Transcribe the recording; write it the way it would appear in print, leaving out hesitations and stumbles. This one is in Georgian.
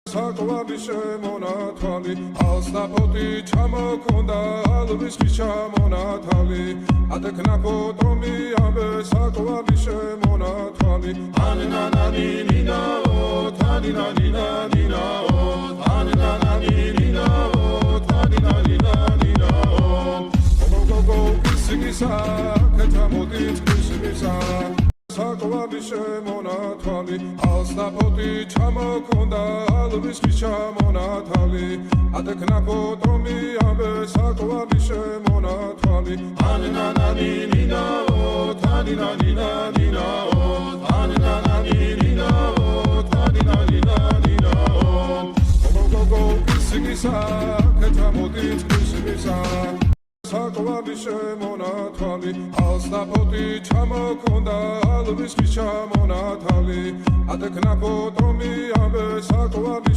საკვარი შემონათვალი ალსნაფოთი ჩამოქონდა ალვის ჩამონათვალი ატეკნა ფოტომი ამე საკვარი შემონათვალი ანანანინინაო თანინანინანინაო ანანანინინაო თანინანინანინაო გოგოგო ისიგისა კეთამოდით ისიგისა საკვარი შემონათვალი ალსნაფოთი ჩამოქონდა ალვის ჩამონათვალი ატეკნა ფოტომი ამე საკვარი შემონათვალი ანანანინინაო თანინანინანინაო ანანანინინაო თანინანინანინაო გოგოგო ისიგისა კეთამოდით ისიგისა საკვარი შემონათვალი ალსნაფოთი ჩამოქონდა ალვის ჩამონათვალი ატეკნა ფოტომი ამე საკვარი